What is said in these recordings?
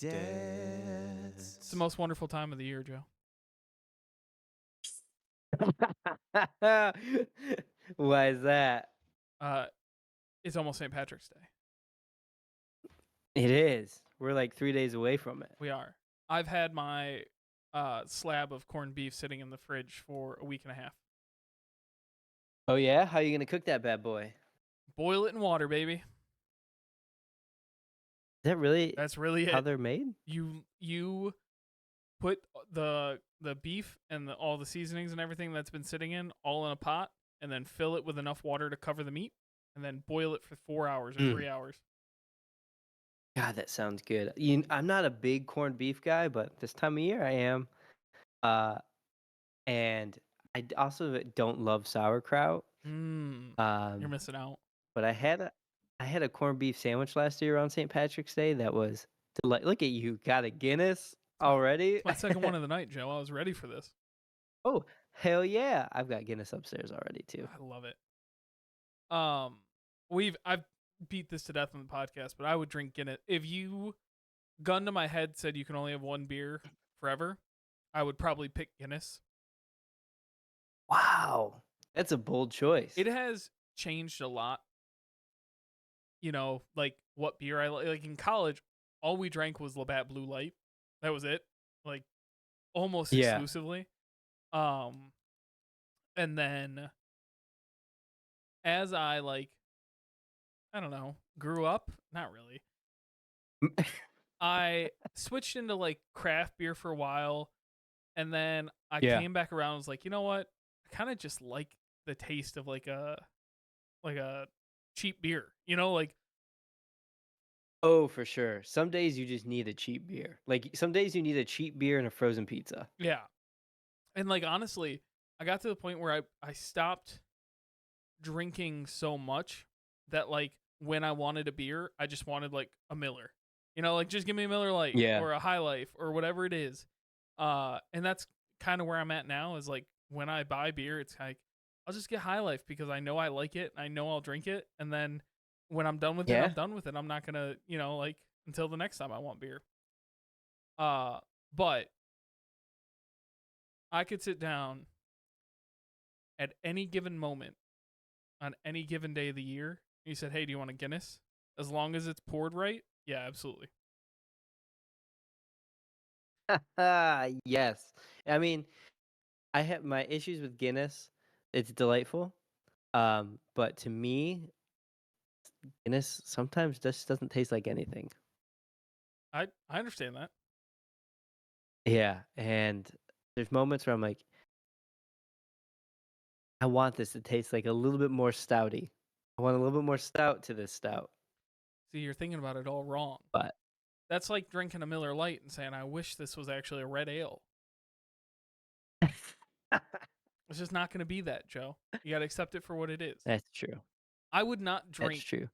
Dads. It's the most wonderful time of the year, Joe. Why is that? It's almost St. Patrick's Day. It is. We're like 3 days away from it. We are. I've had my slab of corned beef sitting in the fridge for a week and a half. Oh yeah? How are you gonna cook that bad boy? Boil it in water, baby. Is that really That's really how it. they're made? You put the beef and all the seasonings and everything that's been sitting in all in a pot, and then fill it with enough water to cover the meat, and then boil it for 4 hours or 3 hours. God, that sounds good. I'm not a big corned beef guy, but this time of year I am. And I also don't love sauerkraut. You're missing out. But I had a corned beef sandwich last year on St. Patrick's Day that was Look at you, got a Guinness already? It's my second one of the night, Joe. I was ready for this. Oh, hell yeah. I've got Guinness upstairs already too. I love it. I've beat this to death on the podcast, but I would drink Guinness. If you, gun to my head, said you can only have one beer forever, I would probably pick Guinness. Wow. That's a bold choice. It has changed a lot. You know, like what beer I like. Like in college, all we drank was Labatt Blue Light. That was it. Like almost exclusively. And then as I I don't know, grew up, not really. I switched into like craft beer for a while, and then I came back around and was like, you know what? I kind of just like the taste of like a cheap beer. You know, like Oh, for sure. Some days you just need a cheap beer. Like some days you need a cheap beer and a frozen pizza. yeah. And like honestly, I got to the point where I stopped drinking so much that like when I wanted a beer, I just wanted like a Miller. You know, like just give me a Miller Lite or a High Life or whatever it is. And that's kind of where I'm at now is like when I buy beer, it's like I'll just get High Life because I know I like it. I know I'll drink it. And then when I'm done with it, I'm done with it. I'm not going to, you know, like until the next time I want beer. But I could sit down at any given moment on any given day of the year. You said, hey, do you want a Guinness? As long as it's poured right? Yeah, absolutely. Yes. I mean, I have my issues with Guinness. It's delightful. But to me, Guinness sometimes just doesn't taste like anything. I understand that. Yeah, and there's moments where I'm like, I want this to taste like a little bit more stouty. I want a little bit more stout to this stout. See, you're thinking about it all wrong. But that's like drinking a Miller Lite and saying, I wish this was actually a red ale. It's just not going to be that, Joe. You got to accept it for what it is. That's true. I would not drink. That's true.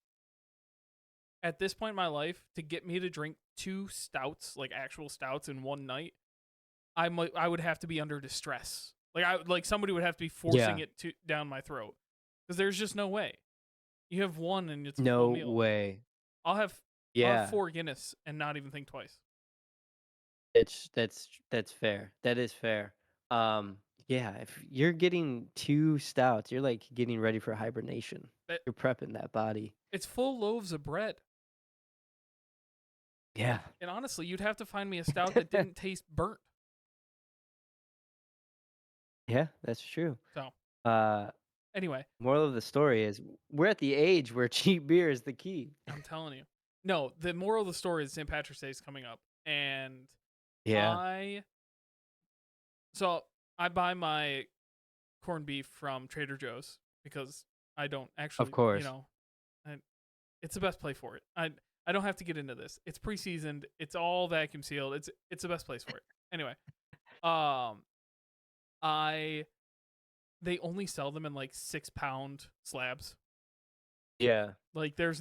At this point in my life, to get me to drink 2 stouts, like actual stouts in one night, I would have to be under distress. Like somebody would have to be forcing it down my throat. Because there's just no way. You have one and it's a full meal. No way. I'll have 4 Guinness and not even think twice. That's fair. That is fair. Yeah, if you're getting 2 stouts, you're like getting ready for hibernation. You're prepping that body. It's full loaves of bread. Yeah. And honestly, you'd have to find me a stout that didn't taste burnt. Yeah, that's true. So, anyway. Moral of the story is we're at the age where cheap beer is the key. I'm telling you. No, the moral of the story is St. Patrick's Day is coming up. And So I buy my corned beef from Trader Joe's because I don't actually, of course. You know, it's the best place for it. I don't have to get into this. It's pre-seasoned. It's all vacuum sealed. It's the best place for it. Anyway, they only sell them in like 6-pound slabs. Yeah. Like you're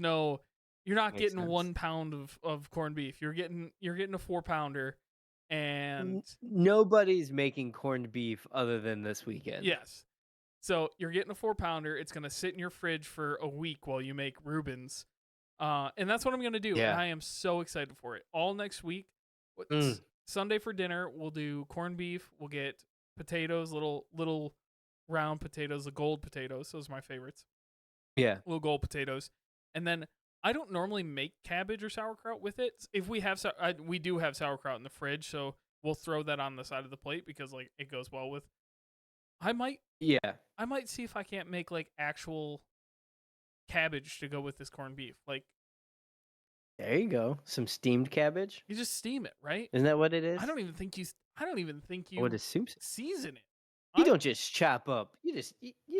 not getting sense. 1 pound of corned beef. You're getting a 4-pounder. And nobody's making corned beef other than this weekend. Yes. So you're getting a 4-pounder. It's going to sit in your fridge for a week while you make Reubens. And that's what I'm going to do. Yeah. And I am so excited for it. All next week, Mm, Sunday for dinner, we'll do corned beef. We'll get potatoes, little round potatoes, the gold potatoes. Those are my favorites. yeah. Little gold potatoes, and then I don't normally make cabbage or sauerkraut with it. If we have, we do have sauerkraut in the fridge, so we'll throw that on the side of the plate because like it goes well with. I might, Yeah. I might see if I can't make like actual cabbage to go with this corned beef. Like There you go. Some steamed cabbage. you just steam it, right? Isn't that what it I is? don't even think you. I don't even think I would you assume so. season it. You I don't just chop up. You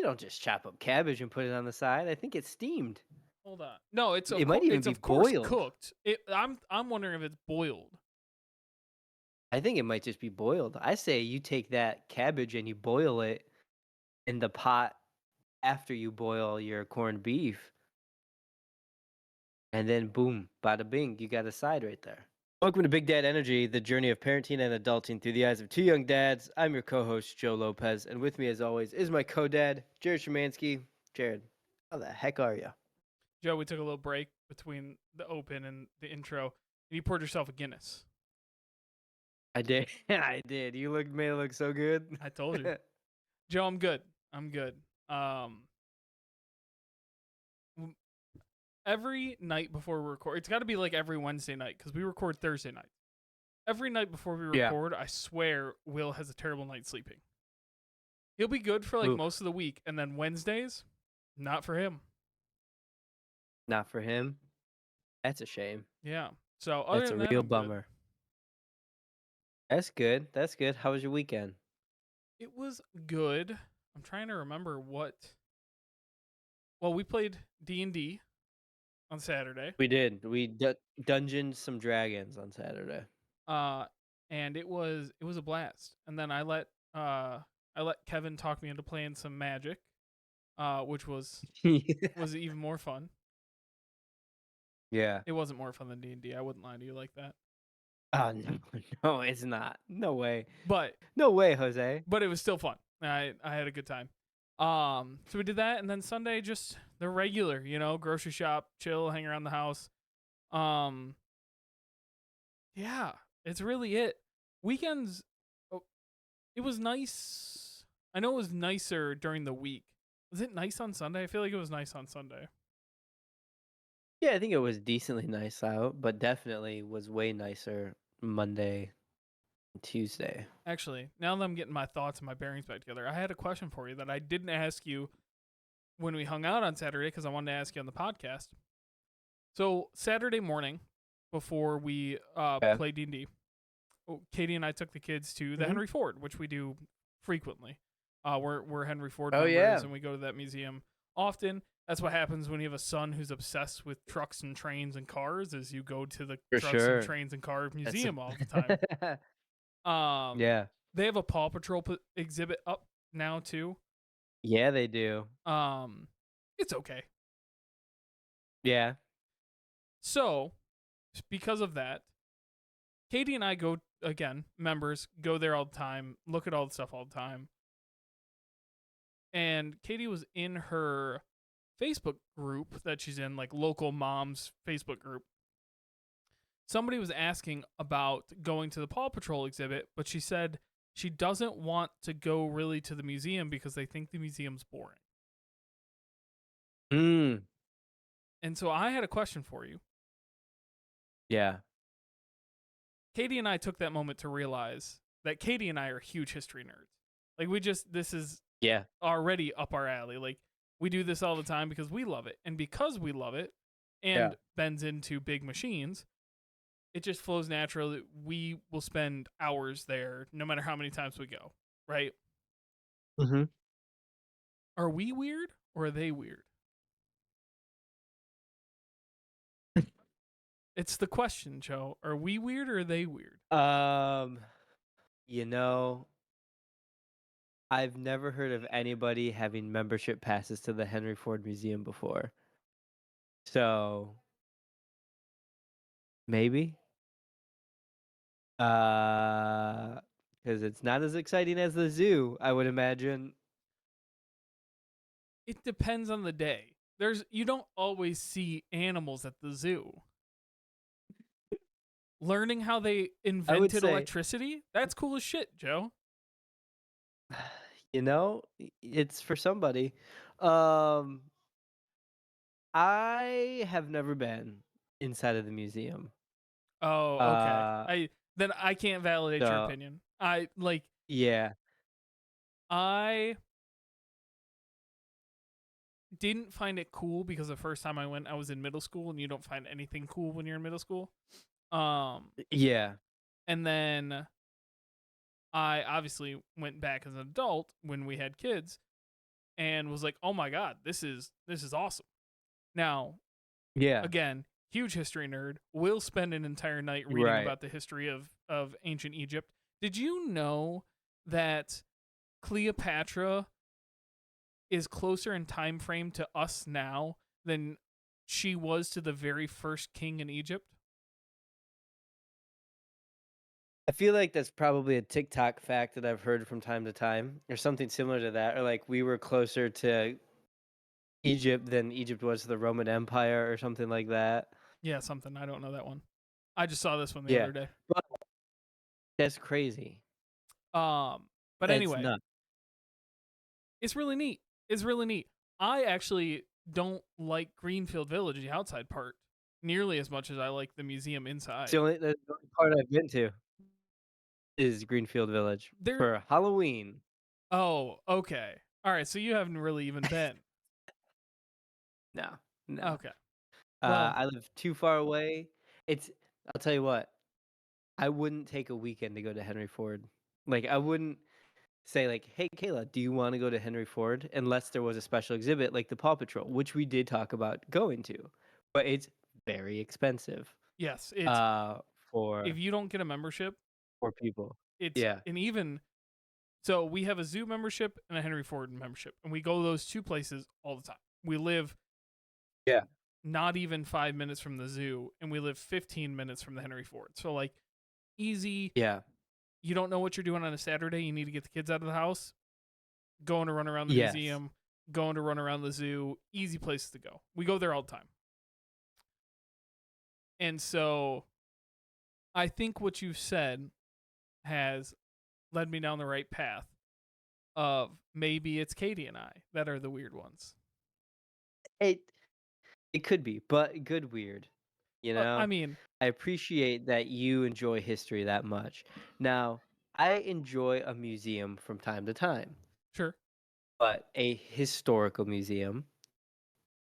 don't just chop up cabbage and put it on the side. I think it's steamed. hold on. No, it's of It might course. even It's be of course boiled. cooked. I'm wondering if it's boiled. I think it might just be boiled. I say you take that cabbage and you boil it in the pot after you boil your corned beef, and then boom, bada bing, you got a side right there. Welcome to Big Dad Energy, the journey of parenting and adulting through the eyes of two young dads. I'm your co-host, Joe Lopez, and with me as always is my co-dad, Jared Szymanski. Jared, how the heck are you? Joe, we took a little break between the open and the intro, and you poured yourself a Guinness. I did. I did. You made it look so good. I told you. Joe, I'm good. I'm good. Every night before we record, it's got to be like every Wednesday night because we record Thursday night. Every night before we Yeah. record, I swear Will has a terrible night sleeping. He'll be good for like Oof. most of the week, and then Wednesdays, not for him. Not for him. That's a shame. Yeah. So other That's a than that, real I'm good. bummer. That's good. That's good. How was your weekend? It was good. I'm trying to remember what. Well, we played D&D on Saturday. We did. We dungeoned some dragons on Saturday. Uh, and it was a blast. And then I let Kevin talk me into playing some Magic, which was even more fun. Yeah. It wasn't more fun than D&D. I wouldn't lie to you like that. Oh no, no, it's not. No way. But No way, Jose. but it was still fun. I had a good time. So we did that, and then Sunday just the regular, grocery shop, chill, hang around the house. Yeah, it's really it. Weekends, oh, it was nice. I know it was nicer during the week. Was it nice on Sunday? I feel like it was nice on Sunday. Yeah, I think it was decently nice out, but definitely was way nicer Monday and Tuesday. Actually, now that I'm getting my thoughts and my bearings back together, I had a question for you that I didn't ask you when we hung out on Saturday because I wanted to ask you on the podcast. So Saturday morning, before we played D&D, Katie and I took the kids to the Henry Ford, which we do frequently. We're Henry Ford members, and we go to that museum often. That's what happens when you have a son who's obsessed with trucks and trains and cars. Is you go to the trucks and trains and car museum all the time. Yeah. They have a Paw Patrol exhibit up now too. Yeah, they do. It's okay. Yeah. So, because of that, Katie and I go again. Members go there all the time. Look at all the stuff all the time. And Katie was in her Facebook group that she's in, like local moms Facebook group. Somebody was asking about going to the Paw Patrol exhibit, but she said she doesn't want to go really to the museum because they think the museum's boring. And so I had a question for you. Yeah. Katie and I took that moment to realize that Katie and I are huge history nerds. Like this is already up our alley. Like we do this all the time because we love it. And because we love it and Ben's into big machines, it just flows naturally. We will spend hours there no matter how many times we go, right? Mm-hmm. Are we weird or are they weird? It's the question, Joe. Are we weird or are they weird? I've never heard of anybody having membership passes to the Henry Ford Museum before. So maybe. Because it's not as exciting as the zoo, I would imagine. It depends on the day. You don't always see animals at the zoo. Learning how they I would invented say, electricity, that's cool as shit, Joe. it's for somebody. Um, I have never been inside of the museum. Oh, okay. Uh, I can't validate your so opinion. yeah, I didn't find it cool because the first time I went, I was in middle school, and you don't find anything cool when you're in middle school. Um, yeah, and then I obviously went back as an adult when we had kids, and was like, "Oh my god, this is awesome." Now, yeah. again, huge history nerd. Will spend an entire night reading Right. about the history of ancient Egypt. Did you know that Cleopatra is closer in time frame to us now than she was to the very first king in Egypt? I feel like that's probably a TikTok fact that I've heard from time to time, or something similar to that, or like we were closer to Egypt than Egypt was to the Roman Empire, or something like that. Yeah, something. I don't know that one. I just saw this one the Yeah, other day. but that's crazy. Um, but That's anyway, nuts. it's really neat. It's really neat. I actually don't like Greenfield Village, the outside part, nearly as much as I like the museum It's inside. the only part I've been to is Greenfield Village There. for Halloween. Oh, okay. All right. So you haven't really even been. No, no. Okay. Well, I live too far away. It's. I'll tell you what. I wouldn't take a weekend to go to Henry Ford. Like I wouldn't say like, "Hey, Kayla, do you want to go to Henry Ford?" Unless there was a special exhibit like the Paw Patrol, which we did talk about going to, but it's very expensive. yes. It's Uh, if for you don't get a membership, people. it's Yeah, and even so we have a zoo membership and a Henry Ford membership, and we go those two places all the time. We live yeah, not even 5 minutes from the zoo, and we live 15 minutes from the Henry Ford. So like easy. yeah, You don't know what you're doing on a Saturday. You need to get the kids out of the house. Going to run around the yes. museum. Going to run around the zoo. Easy places to go. We go there all the time. And so I think what you've said has led me down the right path of maybe it's Katie and I that are the weird ones. It it could be, but good weird. You I know, mean, I appreciate that you enjoy history that much. Now, I enjoy a museum from time to time, sure. but a historical museum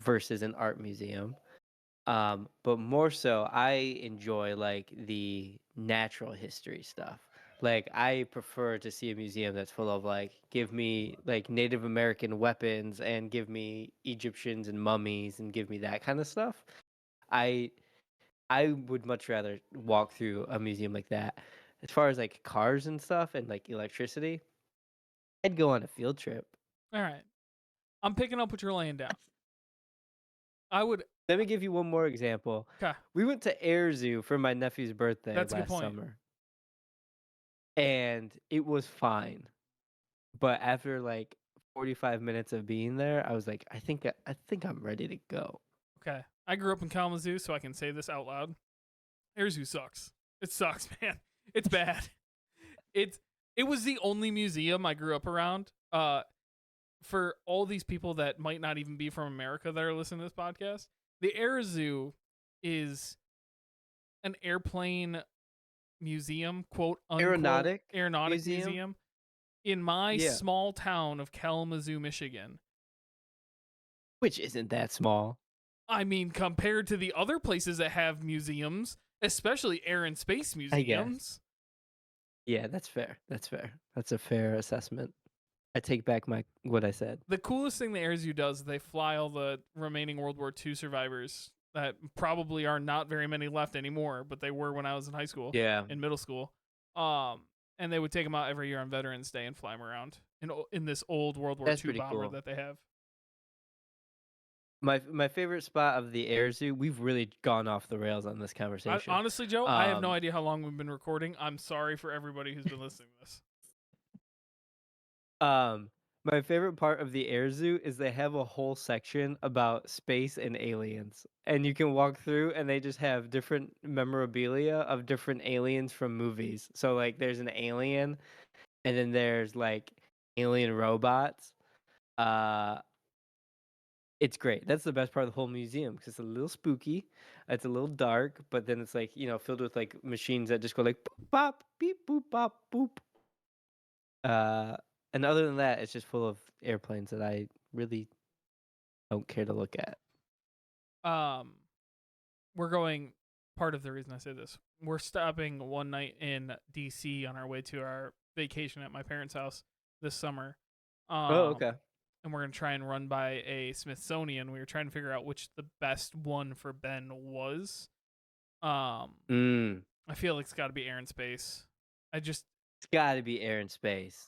versus an art museum. But more so, I enjoy like the natural history stuff. Like I prefer to see a museum that's full of like give me like Native American weapons and give me Egyptians and mummies and give me that kind of stuff. I I would much rather walk through a museum like that. As far as like cars and stuff and like electricity, I'd go on a field trip. All right. I'm picking up what you're laying down. I would. Let me give you one more example. Okay. We went to Air Zoo for my nephew's birthday That's a good last point. summer, and it was fine. But after like 45 minutes of being there, I was like, I think I'm ready to go. Okay. I grew up in Kalamazoo, so I can say this out loud. Air Zoo sucks. It sucks, man. It's bad. It's it was the only museum I grew up around. For all these people that might not even be from America that are listening to this podcast, the Air Zoo is an airplane museum, quote unquote, Aeronautic aeronautic museum? museum in my Yeah. small town of Kalamazoo, Michigan. Which isn't that small. I mean, compared to the other places that have museums, especially air and space I guess. museums, Yeah, that's fair. That's fair. That's a fair assessment. I take back my what I said. the coolest thing the Air Zoo does is they fly all the remaining World War II survivors that probably are not very many left anymore, but they were when I was in high school, Yeah, in middle school. And they would take them out every year on Veterans Day and fly them around in this old World War that's II pretty bomber cool. that they have. My favorite spot of the Air Zoo. We've really gone off the rails on this conversation. Honestly, Joe, I have no Um, idea how long we've been recording. I'm sorry for everybody who's been listening to this. um, My favorite part of the air zoo is they have a whole section about space and aliens. And you can walk through and they just have different memorabilia of different aliens from movies. So like there's an alien and then there's like alien robots. Uh it's great. That's the best part of the whole museum because it's a little spooky. It's a little dark, but then it's like, filled with like machines that just go like boop bop, beep boop bop boop. Uh and other than that, it's just full of airplanes that I really don't care to look at. Um, we're going. Part of the reason I say this, we're stopping one night in DC on our way to our vacation at my parents' house this summer. Oh, Um, okay. and we're gonna try and run by a Smithsonian. We were trying to figure out which the best one for Ben was. Um, Mm. I feel like it's got to be Air and Space. I just It's gotta be air and space.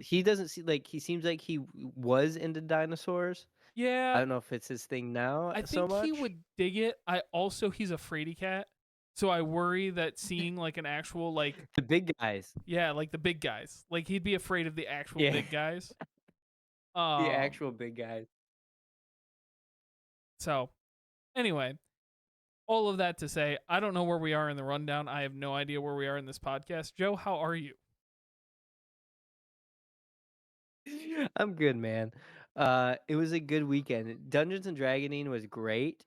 He doesn't see like he seems like he was into dinosaurs. I yeah, don't know if it's his thing now I so think he much. would dig it. He's a fraidy cat, so I worry that seeing like an actual like The big guys. yeah like the big guys, like he'd be afraid of the actual Yeah. big guys. The Um, actual big guys. so anyway, all of that to say, I don't know where we are in the rundown. I have no idea where we are in this podcast. Joe, how are you? I'm good, man. It was a good weekend. Dungeons and Dragoning was great.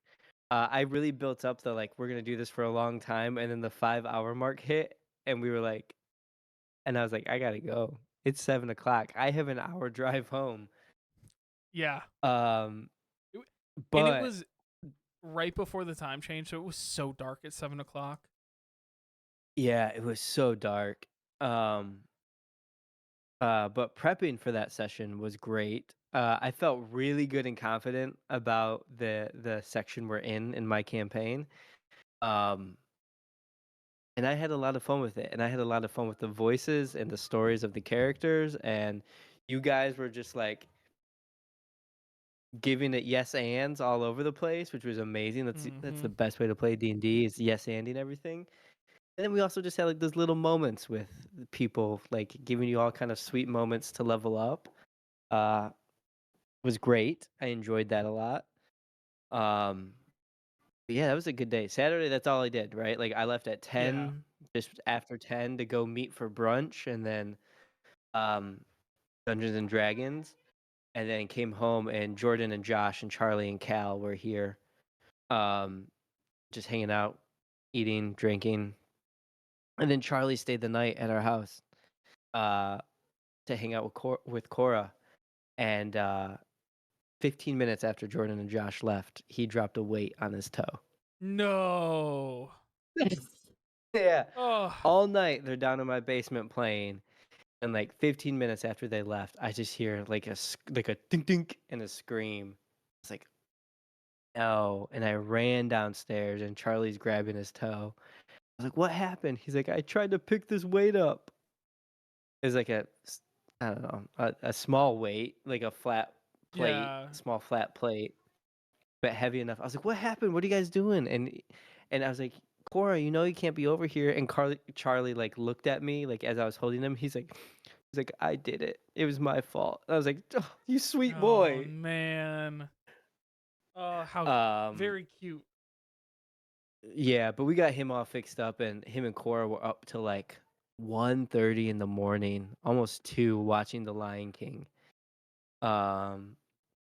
I really built up the like we're gonna do this for a long time, and then the 5 hour mark hit, and we were like, and I was like, I gotta go. It's 7 o'clock. I have an hour drive home. Yeah, Um, It- and it but was right before the time change, so it was so dark at 7 o'clock. yeah, it was so dark. Um, but prepping for that session was great. I felt really good and confident about the section we're in my campaign. Um, and I had a lot of fun with it, and I had a lot of fun with the voices and the stories of the characters, and you guys were just like giving it yes ands all over the place, which was amazing. That's Mm-hmm. the best way to play D&D is yes anding everything. And then we also just had like those little moments with the people like giving you all kind of sweet moments to level up. Uh was great. I enjoyed that a lot. Um but yeah, that was a good day. Saturday, that's all I did, right? Like I left at Yeah. 10, just after 10 to go meet for brunch and then um Dungeons and Dragons and then came home and Jordan and Josh and Charlie and Cal were here. Um just hanging out, eating, drinking. And then Charlie stayed the night at our house uh to hang out with Cora and 15 minutes after Jordan and Josh left, he dropped a weight on his toe. No. Yeah. Oh. All night they're down in my basement playing, and like 15 minutes after they left, I just hear like a dink dink and a scream. It's like no, and I ran downstairs and Charlie's grabbing his toe. I was like, "What happened?" He's like, "I tried to pick this weight up." It's like I don't know, a small weight, like a flat plate, Yeah. small flat plate, but heavy enough. I was like, "What happened? What are you guys doing?" And I was like, "Cora, you can't be over here." And Charlie like looked at me like as I was holding him. He's like, "I did it. It was my fault." I was like, oh, "You sweet Oh boy." man. Oh, how Um, very cute. yeah, but we got him all fixed up, and him and Cora were up till like 1:30 in the morning, almost 2, watching The Lion King. Um,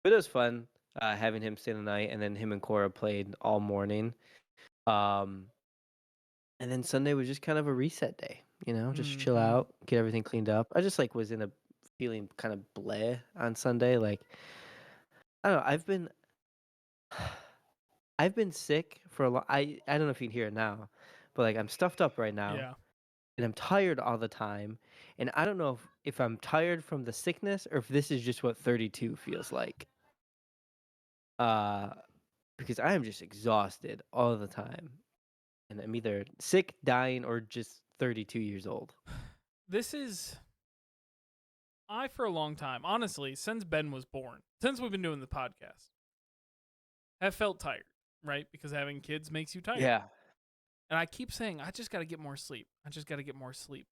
but it was fun having him stay the night, and then him and Cora played all morning. Um, and then Sunday was just kind of a reset day, just chill Mm-hmm. out, get everything cleaned up. I just like was in a feeling kind of bleh on Sunday. Like I don't know, I've been sick for a long. I don't know if you can hear it now, but like I'm stuffed up right now, Yeah. and I'm tired all the time, and I don't know if I'm tired from the sickness or if this is just what 32 feels like. Uh, because I am just exhausted all the time, and I'm either sick, dying, or just 32 years old. This is I for a long time, honestly, since Ben was born, since we've been doing the podcast, have felt tired, right? Because having kids makes you tired. Yeah. And I keep saying, I just got to get more sleep. I just got to get more sleep.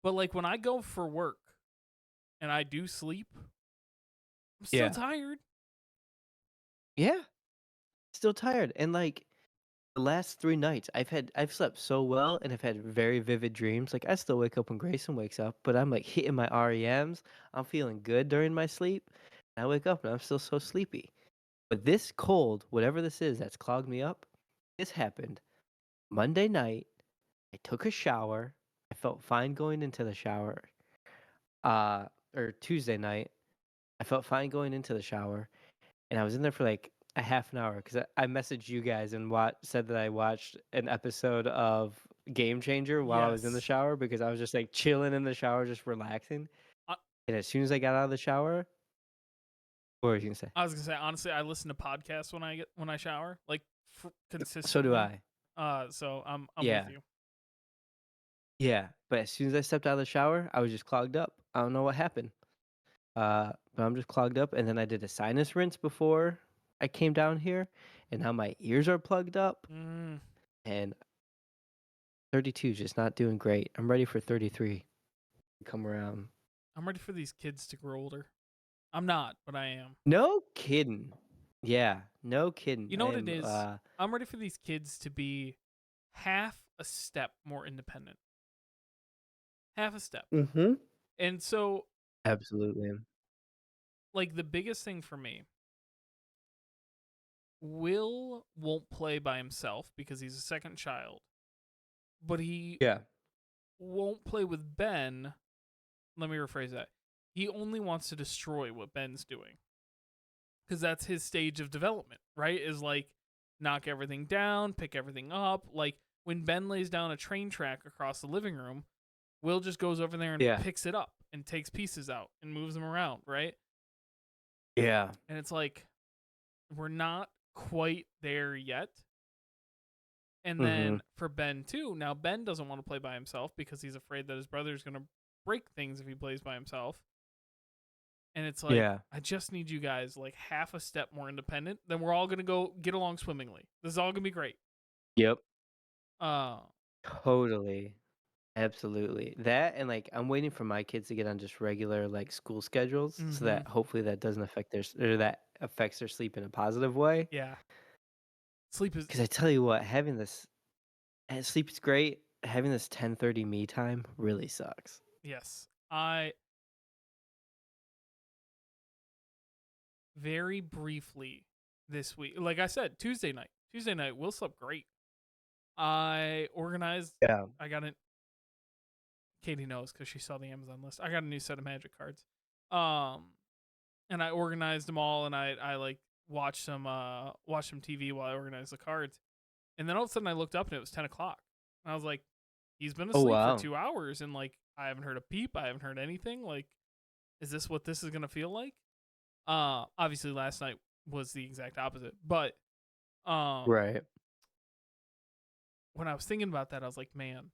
But like when I go for work and I do sleep, I'm still Yeah. tired. Yeah. Still tired. And like the last 3 nights, I've slept so well and I've had very vivid dreams. Like I still wake up when Grayson wakes up, but I'm like hitting my REMs. I'm feeling good during my sleep. And I wake up and I'm still so sleepy. But this cold, whatever this is that's clogged me up, this happened Monday night. I took a shower. I felt fine going into the shower. Or Tuesday night. I felt fine going into the shower. And I was in there for like a half an hour because I messaged you guys and said that I watched an episode of Game Changer while I was in the Yes. shower because I was just like chilling in the shower, just relaxing. I, And as soon as I got out of the shower, what were you gonna say? I was gonna say honestly, I listen to podcasts when I shower, like So do consistently. I. So I'm with Yeah, you. yeah. But as soon as I stepped out of the shower, I was just clogged up. I don't know what happened. But I'm just clogged up. And then I did a sinus rinse before I came down here, and now my ears are plugged up. Mm, And 32 is just not doing great. I'm ready for 33 to come around. I'm ready for these kids to grow older. I'm not, but I am. No kidding. Yeah, no kidding. You know I what it am is? I'm ready for these kids to be half a step more independent. Half a step. Mhm. And so, Absolutely. like, the biggest thing for me, Will won't play by himself because he's a second child, but he Yeah. won't play with Ben. Let me rephrase that. He only wants to destroy what Ben's doing because that's his stage of development, right? Is like knock everything down, pick everything up. Like when Ben lays down a train track across the living room, Will just goes over there and Yeah. picks it up and takes pieces out and moves them around, right? Yeah. And it's like we're not quite there yet. And then Mhm. for Ben too, now Ben doesn't want to play by himself because he's afraid that his brother's going to break things if he plays by himself. And it's like, Yeah. I just need you guys like half a step more independent. Then we're all going to go get along swimmingly. This is all going to be great. Yep. Uh, Totally. Absolutely. That and like I'm waiting for my kids to get on just regular like school schedules so mm-hmm. that hopefully that doesn't affect or that affects their sleep in a positive way. Yeah. Sleep is, Cuz I tell you what, having this sleep is great. Having this 10:30 me time really sucks. yes. I very briefly this week, like I said, Tuesday night, Will slept great. I organized, Yeah. I got it. Katie knows because she saw the Amazon list. I got a new set of magic cards. Um, and I organized them all, and I like watched some TV while I organized the cards. And then all of a sudden I looked up and it was 10 o'clock. And I was like, he's been Oh asleep for wow. 2 hours, and like I haven't heard a peep, I haven't heard anything. Like, is this what this is gonna feel like? Obviously last night was the exact opposite, but um, Right. when I was thinking about that, I was like, man,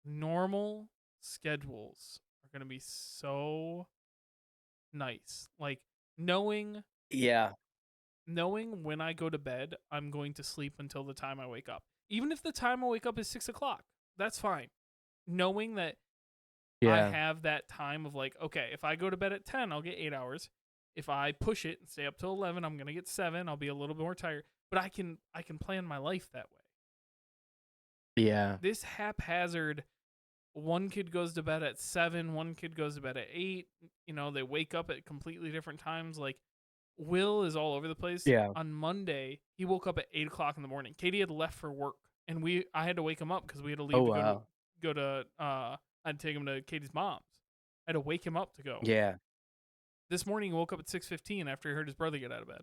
normal schedules are gonna be so nice. Like knowing Yeah. knowing when I go to bed, I'm going to sleep until the time I wake up. Even if the time I wake up is 6 o'clock, that's fine. Knowing that I Yeah. have that time of like, okay, if I go to bed at 10, I'll get 8 hours. If I push it and stay up till 11, I'm gonna get 7. I'll be a little bit more tired, but I can plan my life that way. Yeah. This haphazard, one kid goes to bed at 7, one kid goes to bed at 8. You know, they wake up at completely different times. Like Will is all over the place. Yeah. On Monday, he woke up at 8 o'clock in the morning. Katie had left for work, and I had to wake him up because we had to Oh leave to wow. go to I'd take him to Katie's mom's. I had to wake him up to go. Yeah. This morning, he woke up at 6:15 after he heard his brother get out of bed.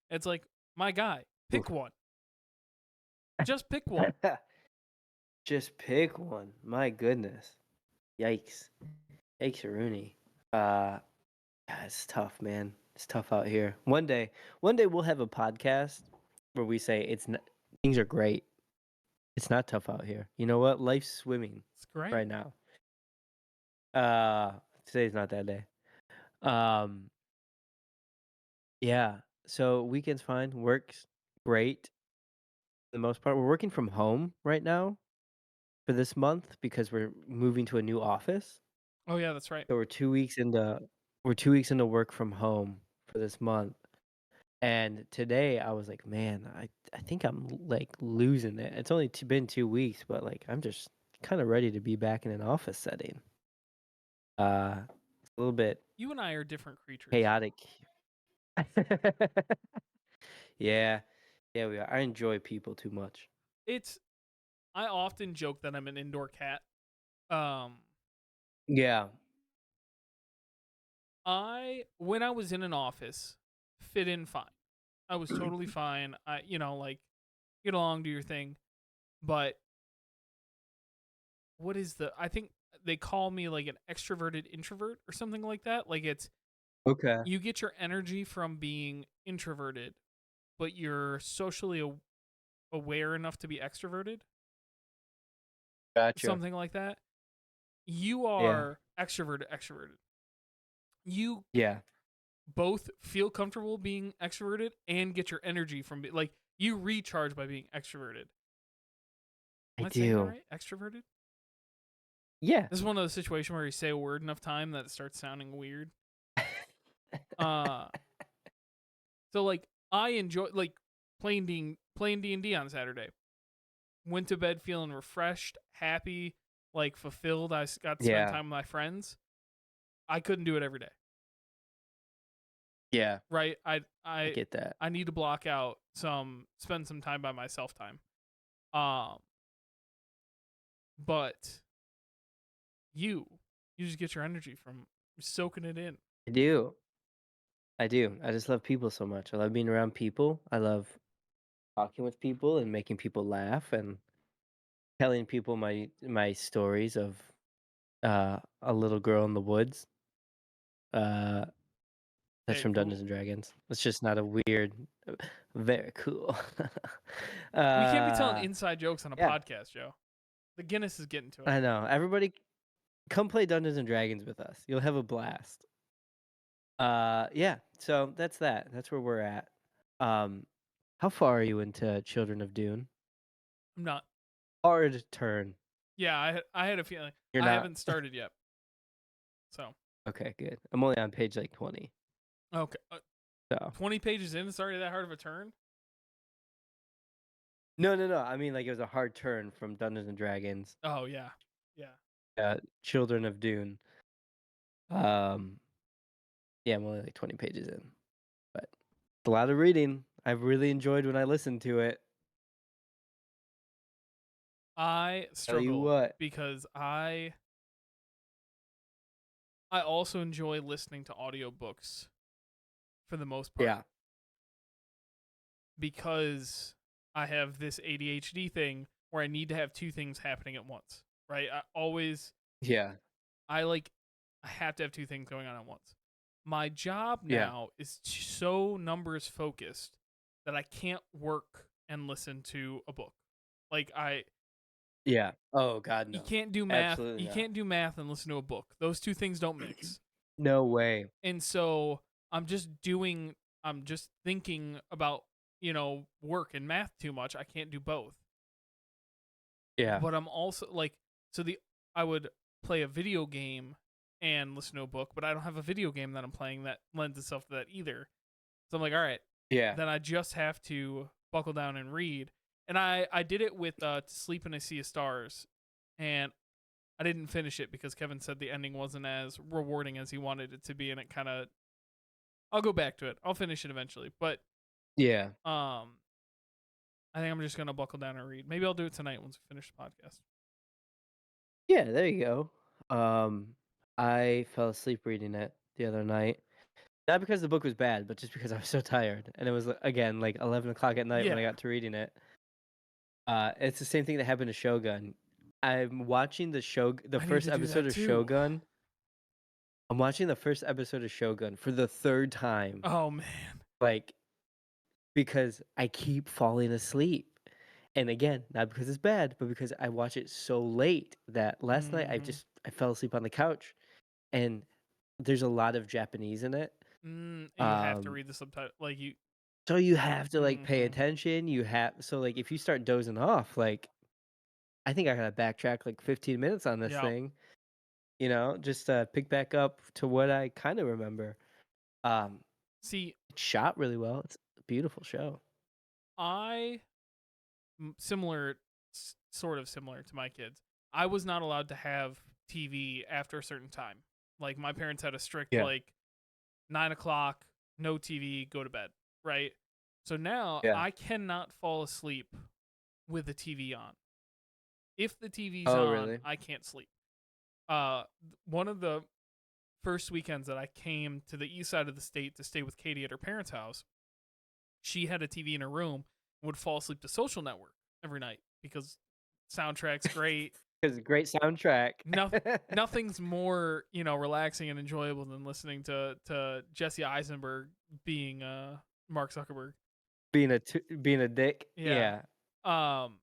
It's like, my guy, pick Oof. one. Just pick one. Just pick one. My goodness. Yikes. Yikes, Rooney. Yeah, it's tough, man. It's tough out here. One day we'll have a podcast where we say things are great. It's not tough out here. You know what? Life's swimming It's great. right now. Uh, Today's not that day. Um, yeah. So weekend's fine. Works great. For the most part, we're working from home right now for this month because we're moving to a new office. Oh yeah, that's right. So we're 2 weeks into. we're 2 weeks into work from home for this month. And today I was like, man, I think I'm like losing it. It's only been 2 weeks, but like I'm just kind of ready to be back in an office setting. It's a little bit You and I are different creatures. chaotic. Yeah, yeah, we are. I enjoy people too much. It's I often joke that I'm an indoor cat. Um, Yeah, I when I was in an office, fit in fine. I was totally fine. I like get along, do your thing. But what is I think they call me like an extroverted introvert or something like that. Like it's okay, you get your energy from being introverted, but you're socially aware enough to be extroverted, gotcha. something like that. You Yeah, are extroverted. You yeah, both feel comfortable being extroverted and get your energy from like you recharge by being extroverted. I Am I saying that do. right? Extroverted? Yeah. This is one of those situations where you say a word enough time that it starts sounding weird. Uh so like I enjoy like playing D&D on Saturday. Went to bed feeling refreshed, happy, like fulfilled. Got to spend Yeah, time with my friends. I couldn't do it every day. yeah, Right? I get that. I need to block out spend some time by myself time. Um but you you just get your energy from soaking it in. I do. I do. I just love people so much. I love being around people. I love talking with people and making people laugh and telling people my stories of a little girl in the woods. Uh, that's Okay, from Dungeons cool. and Dragons. It's just not a weird. Very cool. We can't be telling uh, inside jokes on a yeah, podcast, Joe. The Guinness is getting to us. I know. Everybody, come play Dungeons and Dragons with us. You'll have a blast. Yeah. So that's that. That's where we're at. Um, how far are you into Children of Dune? I'm not. Hard turn. Yeah, I had a feeling. You're I not. haven't started yet. So, Okay, good. I'm only on page like 20. okay. So 20 pages in, it's already that hard of a turn? no, no, no. I mean, like it was a hard turn from Dungeons and Dragons, Oh, yeah. Yeah. Children of Dune. Um, yeah, I'm only like 20 pages in, but it's a lot of reading. I've really enjoyed when I listened to it. I Tell you struggle what. because I also enjoy listening to audiobooks for the most part Yeah, because I have this ADHD thing where I need to have two things happening at once, right? yeah, I like I have to have two things going on at once. My job yeah, now is so numbers focused that I can't work and listen to a book. Like yeah. Oh God, you no. can't do math. Absolutely You not. can't do math and listen to a book. Those two things don't mix. No way. And so I'm just thinking about, work and math too much. I can't do both. Yeah, But I'm also like so the I would play a video game and listen to a book, but I don't have a video game that I'm playing that lends itself to that either. So I'm like, all right, yeah, then I just have to buckle down and read. And I did it with To Sleep in a Sea of Stars, and I didn't finish it because Kevin said the ending wasn't as rewarding as he wanted it to be, and it kind of I'll go back to it. I'll finish it eventually, but yeah, um, I think I'm just gonna buckle down and read. Maybe I'll do it tonight once we finish the podcast. yeah. There you go. I fell asleep reading it the other night. Not because the book was bad, but just because I was so tired, and it was again like 11 o'clock at night when I Yeah, got to reading it. It's the same thing that happened to Shogun. I'm watching the I need first to do episode that of too. Shogun. I'm watching the first episode of Shogun for the third time, Oh man. like because I keep falling asleep. And again, not because it's bad, but because I watch it so late that last night Mm-hmm. I fell asleep on the couch, and there's a lot of Japanese in it. And you have to Um, read the subtitle, like you. so you have to like pay Mm-hmm. attention. So like if you start dozing off, like I think I gotta backtrack like 15 minutes on this Yeah. thing. just pick back up to what I kind of remember. Um, See, it's shot really well. It's a beautiful show. I similar, sort of similar to my kids. I was not allowed to have TV after a certain time. Like my parents had a strict Yeah. like 9 o'clock, no TV, go to bed. Right. So now Yeah. I cannot fall asleep with the TV on. If the TV's Oh, on, really? I can't sleep. One of the first weekends that I came to the east side of the state to stay with Katie at her parents' house, she had a TV in her room and would fall asleep to Social Network every night because soundtrack's great. Because great soundtrack. No, nothing's more relaxing and enjoyable than listening to Jesse Eisenberg being Mark Zuckerberg. Being a dick. Yeah. Yeah. Um.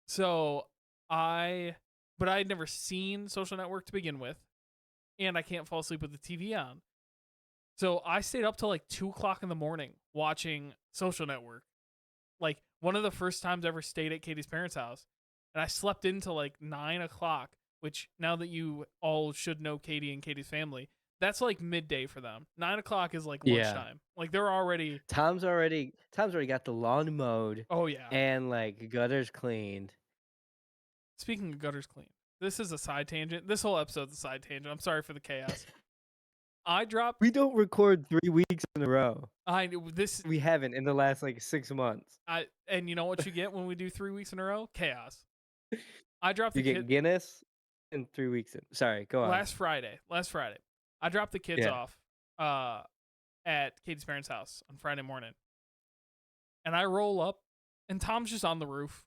So but I had never seen Social Network to begin with, and I can't fall asleep with the TV on. So I stayed up till like 2 o'clock in the morning watching Social Network. Like one of the first times I ever stayed at Katie's parents' house, and I slept into like 9 o'clock. Which now that you all should know Katie and Katie's family, that's like midday for them. 9 o'clock is like Yeah. lunchtime. Like they're already. Tom's already got the lawn mowed Oh yeah. and like gutters cleaned. Speaking of gutters clean, this is a side tangent. This whole episode's a side tangent. I'm sorry for the chaos. I dropped. We don't record 3 weeks in a row. This. We haven't in the last like 6 months. And you know what you get when we do 3 weeks in a row? Chaos. I dropped You the get kid Guinness in 3 weeks. Sorry, go on. last Friday. I dropped the kids Yeah. off at Katie's parents' house on Friday morning. And I roll up and Tom's just on the roof.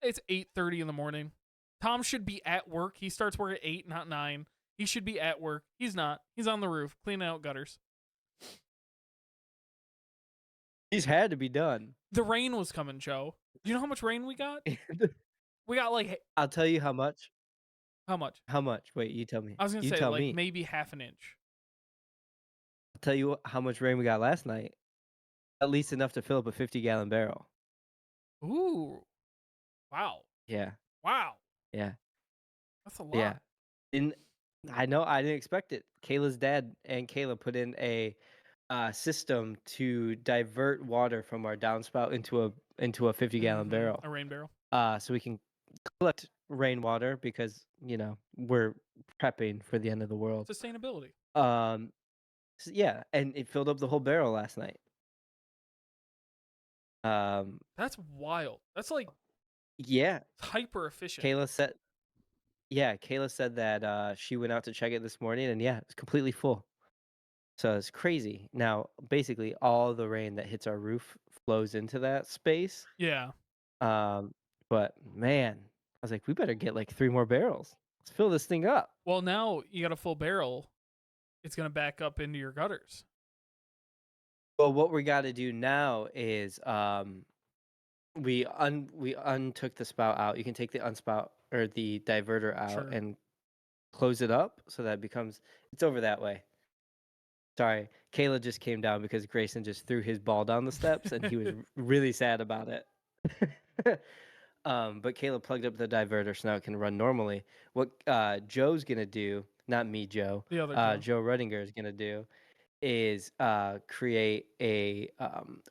It's 8:30 in the morning. Tom should be at work. He starts work at 8, not 9. He should be at work. He's not. He's on the roof cleaning out gutters. These had to be done. The rain was coming, Joe. Do you know how much rain we got? We got like I'll tell you how much. how much? How much? Wait, you tell me. I was gonna You say tell like me. maybe half an inch. I'll tell you how much rain we got last night. At least enough to fill up a 50-gallon barrel. Ooh. Wow. Yeah. Wow. Yeah. That's a lot. Yeah. I know I didn't expect it. Kayla's dad and Kayla put in a system to divert water from our downspout into a 50-gallon barrel. A rain barrel. So we can collect rainwater because we're prepping for the end of the world. Sustainability. Yeah, and it filled up the whole barrel last night. That's wild. That's like Yeah. hyper efficient. Kayla said that she went out to check it this morning, and yeah, it's completely full. So it's crazy. Now, basically, all the rain that hits our roof flows into that space. Yeah. But man, I was like, we better get like 3 more barrels. Let's fill this thing up. Well, now you got a full barrel. It's gonna back up into your gutters. Well, what we got to do now is we untook the spout out. You can take the unspout or the diverter out Sure. and close it up so that it's over that way. Sorry, Kayla just came down because Grayson just threw his ball down the steps and he was really sad about it. But Kayla plugged up the diverter so now it can run normally. What Joe's gonna do, not me, Joe. The other Joe Rudinger is gonna do is create a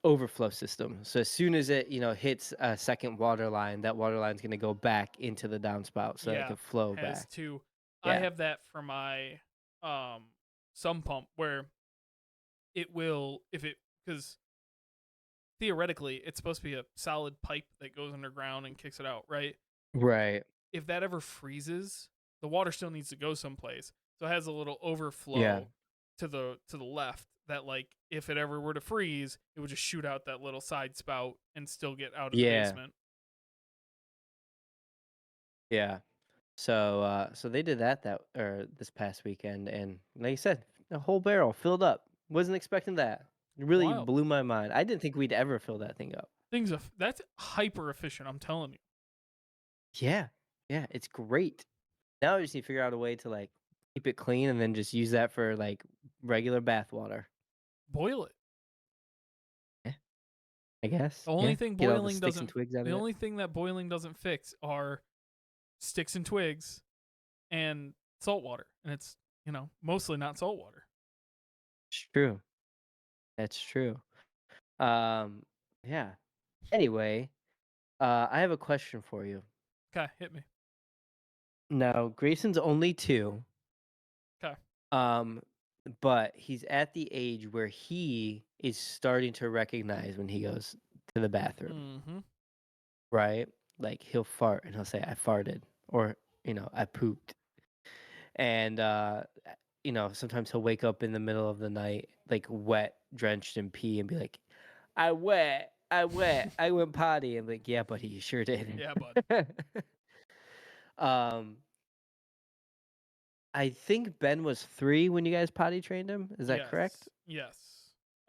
overflow system. So as soon as it hits a second water line, that water line is gonna go back into the downspout so it can flow back. I have that for my sump pump where it will because theoretically it's supposed to be a solid pipe that goes underground and kicks it out, right? Right. If that ever freezes, the water still needs to go someplace. So it has a little overflow to the left that like if it ever were to freeze, it would just shoot out that little side spout and still get out of the basement. Yeah. So they did that this past weekend, and like you said, a whole barrel filled up. Wasn't expecting that. It really blew my mind. I didn't think we'd ever fill that thing up. That's hyper efficient, I'm telling you. Yeah. Yeah, it's great. Now we just need to figure out a way to like keep it clean and then just use that for like regular bath water. Boil it. Yeah. I guess. The only thing boiling doesn't the only thing that boiling doesn't fix are sticks and twigs and salt water, and it's mostly not salt water. It's true. That's true. Um, yeah. Anyway, I have a question for you. Okay, hit me. Now, Grayson's only 2, Okay. um, but he's at the age where he is starting to recognize when he goes to the bathroom, Mm-hmm. right? Like he'll fart and he'll say, "I farted," or "I pooped." And sometimes he'll wake up in the middle of the night, like wet, drenched in pee, and be like, I wet, I went potty." I'm like, "Yeah, buddy, you sure did." Yeah, bud. um, I think Ben was 3 when you guys potty trained him. Is that correct? Yes.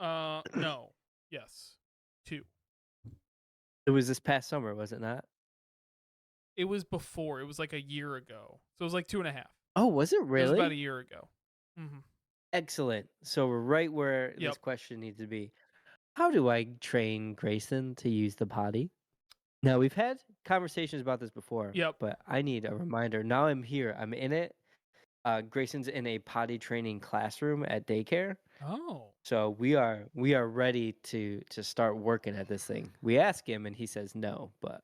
Yes. No. Yes. 2. It was this past summer, was it not? It was before. It was like a year ago. So it was like 2.5. Oh, was it It was about a really? year ago. Mm-hmm. Excellent. So we're right where Yep. this question needs to be. How do I train Grayson to use the potty? Now, we've had conversations about this before, Yep. but I need a reminder. Now I'm here. I'm in it. Grayson's in a potty training classroom at daycare. Oh. So we are ready to start working at this thing. We ask him and he says no, but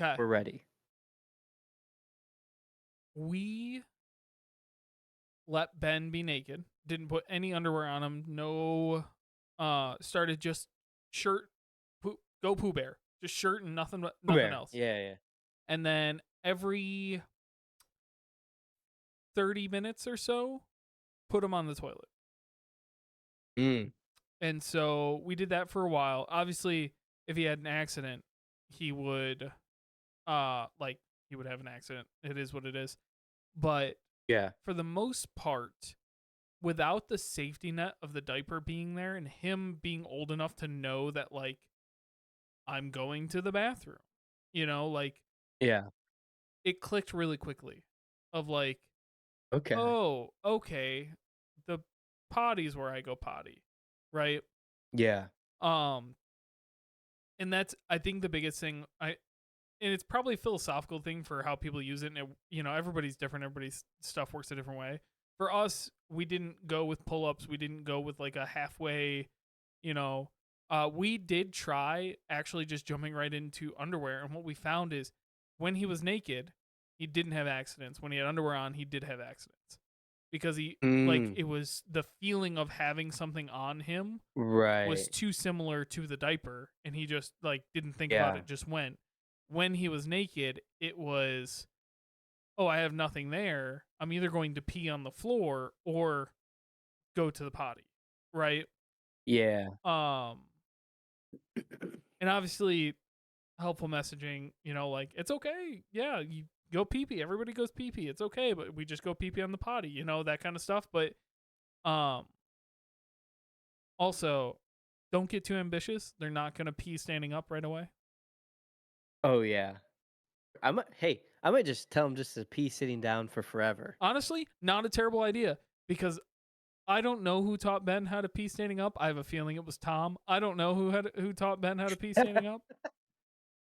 Okay. we're ready. We let Ben be naked. Didn't put any underwear on him. No. Started just shirt. Go Pooh Bear. Just shirt and nothing Bear. else. Yeah, yeah. And then every 30 minutes or so, put him on the toilet. Mm, And so we did that for a while. Obviously, if he had an accident, he would he would have an accident. It is what it is. But yeah. for the most part, without the safety net of the diaper being there and him being old enough to know that like I'm going to the bathroom, like Yeah. it clicked really quickly of like, Okay. oh, okay, the potty's where I go potty, right? Yeah. Um, and that's I think the biggest thing and it's probably a philosophical thing for how people use it. And everybody's different. Everybody's stuff works a different way. For us, we didn't go with pull ups. We didn't go with like a halfway. You know, we did try actually just jumping right into underwear, and what we found is when he was naked, he didn't have accidents. When he had underwear on, he did have accidents because Mm, it was the feeling of having something on him was right. too similar to the diaper, and he just like didn't think about Yeah. it, just went. When he was naked, it was, oh, I have nothing there. I'm either going to pee on the floor or go to the potty, right? Yeah. Um, and obviously helpful messaging, like it's okay, yeah, you go pee pee. Everybody goes pee pee. It's okay, but we just go pee pee on the potty, that kind of stuff. But um, also, don't get too ambitious. They're not gonna pee standing up right away. Oh yeah. I might just tell him just to pee sitting down for forever. Honestly, not a terrible idea because I don't know who taught Ben how to pee standing up. I have a feeling it was Tom. I don't know who taught Ben how to pee standing up.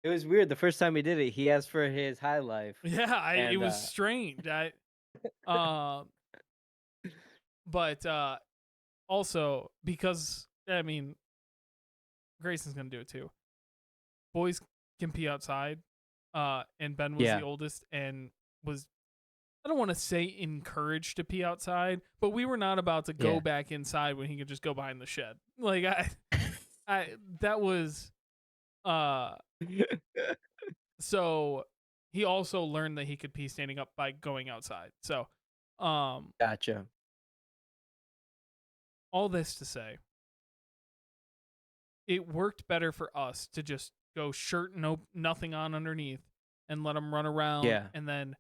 It was weird the first time he did it. He asked for his high life, Yeah, it and was strange. Um, but also because I mean Grayson's gonna do it too. Boys can pee outside, and Ben was the yeah, oldest and was I don't want to say encouraged to pee outside, but we were not about to go yeah, back inside when he could just go behind the shed. Like I that was uh so he also learned that he could pee standing up by going outside. So um gotcha. all this to say, it worked better for us to just go shirt nothing on underneath and let him run around, Yeah, and then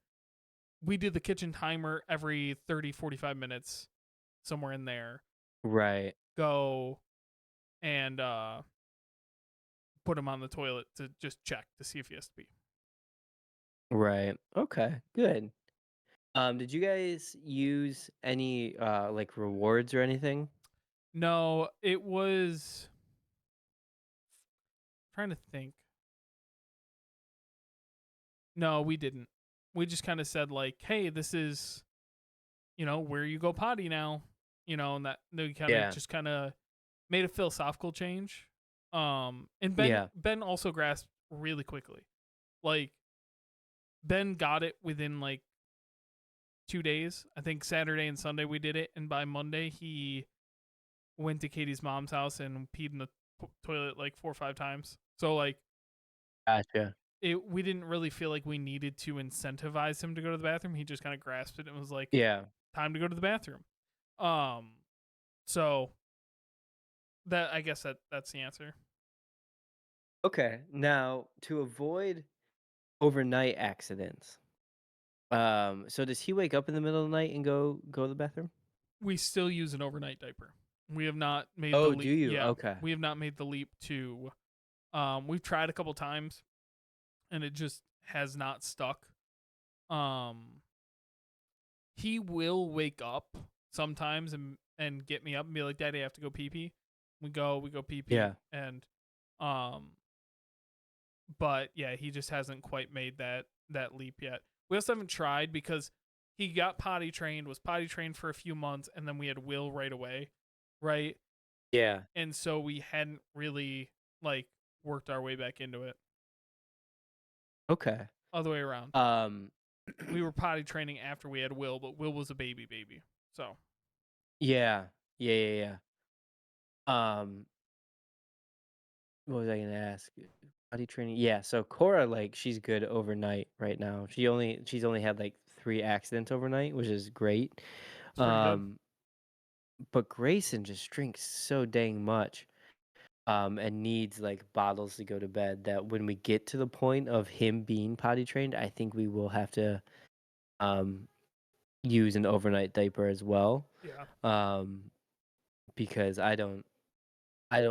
we did the kitchen timer every 30-45 minutes, somewhere in there. right, Go and put him on the toilet to just check to see if he has to pee. right. Okay, good. Did you guys use any like rewards or anything? No, it was trying to think. No, we didn't. We just kind of said like, "Hey, this is where you go potty now, and that they kind of Yeah. just kind of made a philosophical change. And Ben Yeah. Ben also grasped really quickly. Like Ben got it within like 2 days. I think Saturday and Sunday we did it, and by Monday he went to Katie's mom's house and peed in the toilet like 4 or 5 times. So like Gotcha. we didn't really feel like we needed to incentivize him to go to the bathroom. He just kind of grasped it and was like, Yeah. "Time to go to the bathroom." Um, so that I guess that's the answer. Okay. Now, to avoid overnight accidents, so does he wake up in the middle of the night and go to the bathroom? We still use an overnight diaper. We have not made the Oh, do leap. you? Yeah, Okay. we have not made the leap to. We've tried a couple times and it just has not stuck. Um, he will wake up sometimes and get me up and be like, "Daddy, I have to go pee pee." We go pee pee, Yeah. and um, but yeah, he just hasn't quite made that leap yet. We also haven't tried because he got potty trained, was potty trained for a few months, and then we had Will right away, right? Yeah. And so we hadn't really like worked our way back into it. Okay. Other way around. Um, We were potty training after we had Will, but Will was a baby. So yeah. Yeah, yeah, yeah. What was I gonna ask? Body training. Yeah, so Cora, like, she's good overnight right now. She's only had like 3 accidents overnight, which is great. it's pretty good. Um, but Grayson just drinks so dang much. And needs like bottles to go to bed that when we get to the point of him being potty trained, I think we will have to um use an overnight diaper as well. Yeah. Um, because I don't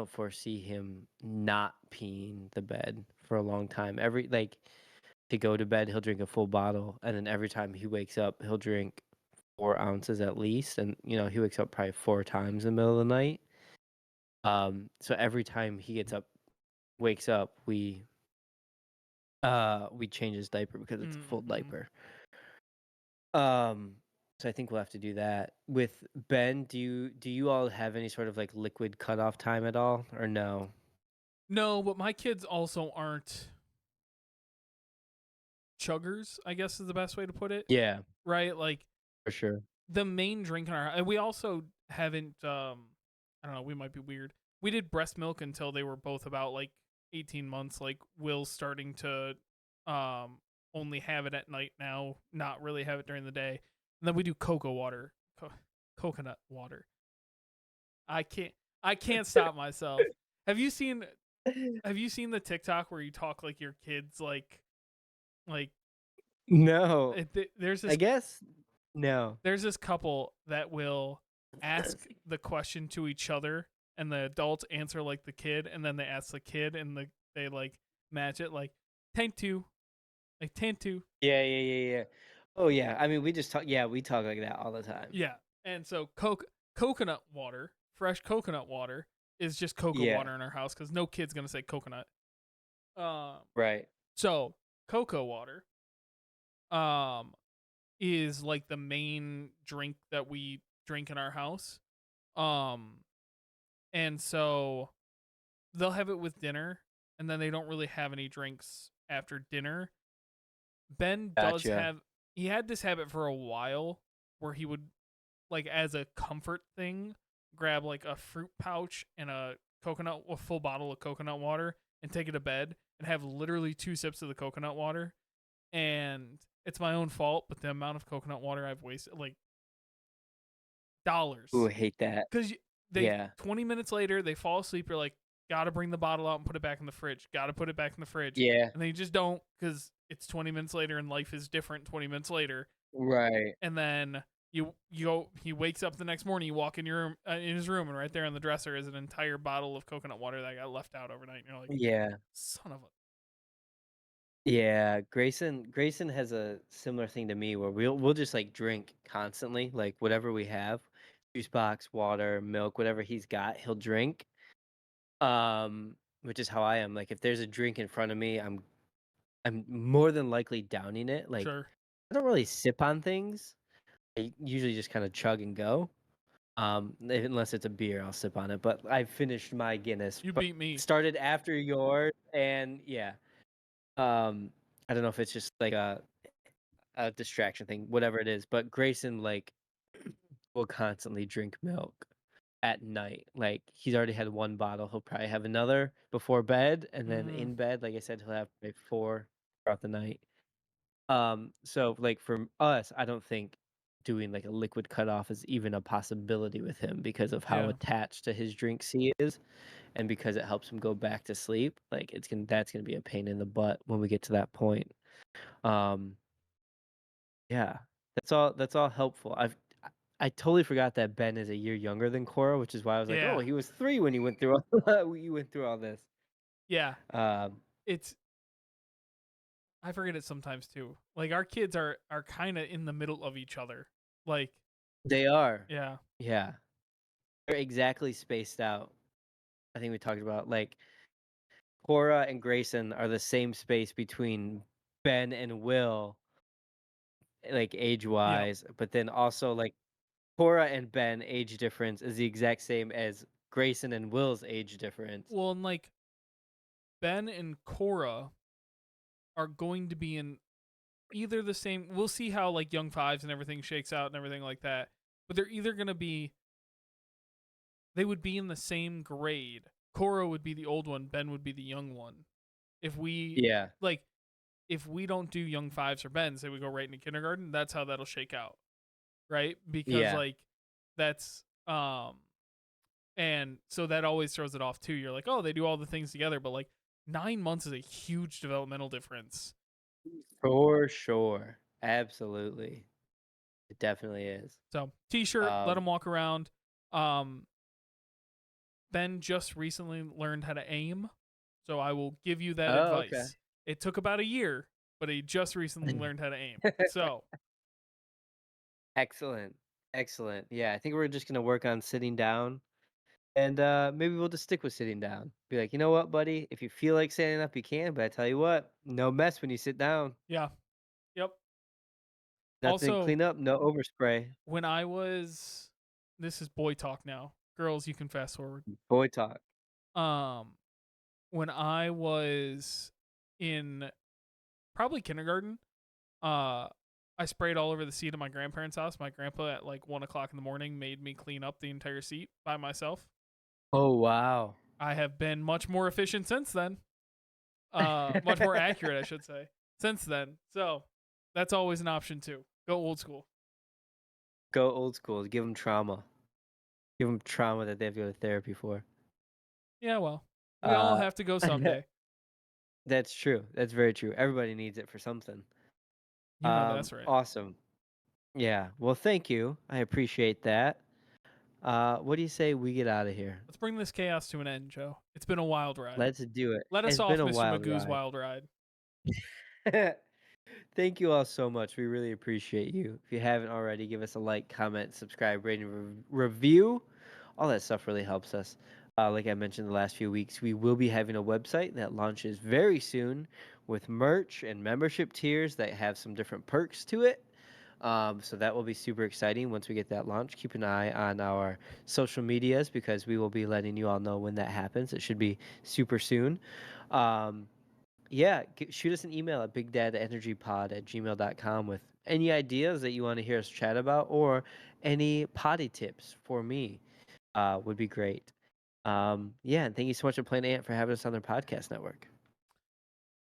foresee him not peeing the bed for a long time. Every like to go to bed, he'll drink a full bottle, and then every time he wakes up, he'll drink 4 ounces at least. And he wakes up probably 4 times in the middle of the night. So every time he wakes up, we change his diaper because it's a full Mm-hmm. diaper. Um, so I think we'll have to do that. With Ben, do you all have any sort of like liquid cutoff time at all, or no? No, but my kids also aren't chuggers, I guess is the best way to put it. Yeah, Right? Like for sure. the main drink in our and we also haven't I don't know, we might be weird. We did breast milk until they were both about like 18 months, like Will's starting to um only have it at night now, not really have it during the day. And then we do cocoa water, coconut water. I can't I can't stop myself. Have you seen have you seen the TikTok where you talk like your kids like No, there's I this guess no. couple that will ask the question to each other and the adults answer like the kid and then they ask the kid and they like match it like tantu like tantu. Yeah, yeah, yeah, yeah. Oh yeah. I mean, we just talk. Yeah, we talk like that all the time. Yeah. And so coconut water, fresh coconut water is just cocoa Yeah. water in our house cuz no kid's going to say coconut. Um Right. so cocoa water um is like the main drink that we drink in our house. Um and so they'll have it with dinner and then they don't really have any drinks after dinner. Ben does Gotcha. have he had this habit for a while where he would like as a comfort thing grab like a fruit pouch and a full bottle of coconut water and take it to bed and have literally 2 sips of the coconut water and it's my own fault but the amount of coconut water I've wasted like Ooh, dollars I hate that. because they Yeah. 20 minutes later they fall asleep. You're like, gotta bring the bottle out and put it back in the fridge. Gotta put it back in the fridge, Yeah. and then you just don't because it's 20 minutes later and life is different. 20 minutes later, Right. and then you go. He wakes up the next morning. You walk in your room in his room, and right there on the dresser is an entire bottle of coconut water that got left out overnight. And you're like, Yeah. son of a. Yeah, Grayson has a similar thing to me where we'll just like drink constantly, like whatever we have, juice box, water, milk, whatever he's got, he'll drink. Which is how I am. Like if there's a drink in front of me, I'm more than likely downing it. Like Sure. I don't really sip on things. I usually just kind of chug and go. Unless it's a beer, I'll sip on it. But I finished my Guinness, You but beat me. started after yours, and yeah. I don't know if it's just like a distraction thing, whatever it is. But Grayson like will constantly drink milk at night. Like he's already had one bottle. He'll probably have another before bed, and then Mm, in bed, like I said, he'll have like 4 throughout the night. So like for us, I don't think doing like a liquid cutoff is even a possibility with him because of how yeah. attached to his drinks he is, and because it helps him go back to sleep. Like that's gonna be a pain in the butt when we get to that point. Um, yeah, that's all helpful. I totally forgot that Ben is a year younger than Cora, which is why I was like, oh, Yeah. he was 3 when he went through you went through all this. Yeah. Um, It's I forget it sometimes too. Like our kids are kind of in the middle of each other. Like, they are, yeah. yeah, they're exactly spaced out. I think we talked about like Cora and Grayson are the same space between Ben and Will, like age Yeah. wise, but then also like Cora and Ben age difference is the exact same as Grayson and Will's age difference. Well, and like Ben and Cora are going to be in either the same. We'll see how like Young Fives and everything shakes out and everything like that. But they're either going to be they would be in the same grade. Cora would be the old one, Ben would be the young one. If we Yeah, like if we don't do Young Fives or Ben, say we go right into kindergarten, that's how that'll shake out. Right? Because yeah, like that's and so that always throws it off too. You're like, oh, they do all the things together, but like 9 months is a huge developmental difference. for sure. Absolutely. It definitely is. So t-shirt, let Um, them walk around. Um, Ben just recently learned how to aim, so I will give you that oh, okay. advice. It took about a year, but he just recently learned how to aim. So Excellent. Excellent. Yeah, I think we're just gonna work on sitting down, and maybe we'll just stick with sitting down. Be like, you know what, buddy? If you feel like standing up, you can, but I tell you what, no mess when you sit down. yeah, yep. Nothing to Also, clean up, no overspray. when I was, this is boy talk now. Girls, you can fast forward. Boy talk. Um, when I was in probably kindergarten, uh, I sprayed all over the seat of my grandparents' house. My grandpa at like 1 o'clock in the morning made me clean up the entire seat by myself. Oh wow. I have been much more efficient since then. Much more accurate, I should say, since then. So that's always an option too. Go old school. Go old school. Give them trauma. Give them trauma that they have to go to therapy for. Yeah, well, we all Uh, have to go someday. that's true. That's very true. Everybody needs it for something. You know that's right. Awesome. Yeah. Well, thank you. I appreciate that. What do you say we get out of here? Let's bring this chaos to an end, Joe. It's been a wild ride. Let's do it. Let us It's been off, a Mr. wild Magoo's ride. wild ride. Thank you all so much. We really appreciate you. If you haven't already, give us a like, comment, subscribe, rate, and review. All that stuff really helps us. Like I mentioned the last few weeks, we will be having a website that launches very soon with merch and membership tiers that have some different perks to it. So that will be super exciting once we get that launched. Keep an eye on our social medias because we will be letting you all know when that happens. It should be super soon. Um, yeah, shoot us an email at bigdadenergypod@gmail.com with any ideas that you want to hear us chat about or any potty tips for me would be great. Yeah, and thank you so much to Plain Ant for having us on their podcast network.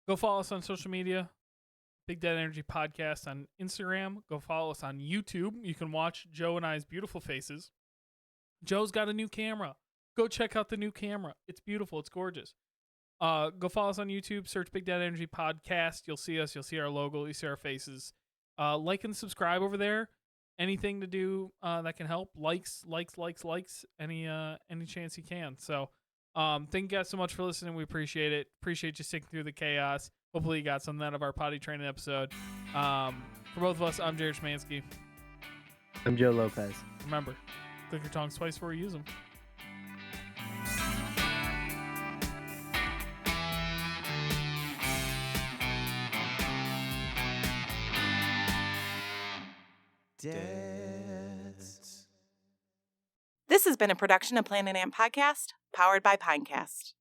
Go follow us on social media. Big Dad Energy Podcast on Instagram. Go follow us on YouTube. You can watch Joe and I's beautiful faces. Joe's got a new camera. Go check out the new camera. It's beautiful. It's gorgeous. Go follow us on YouTube. Search Big Dad Energy Podcast. You'll see us. You'll see our logo. You see our faces. Like and subscribe over there. Anything to do that can help. Likes. Any chance you can. So, thank you guys so much for listening. We appreciate it. Appreciate you sticking through the chaos. Hopefully you got something out of our potty training episode. For both of us, I'm Jared Schmansky. I'm Joe Lopez. Remember, click your tongues twice before you use them. Dads. This has been a production of Planet Ant Podcast, powered by Pinecast.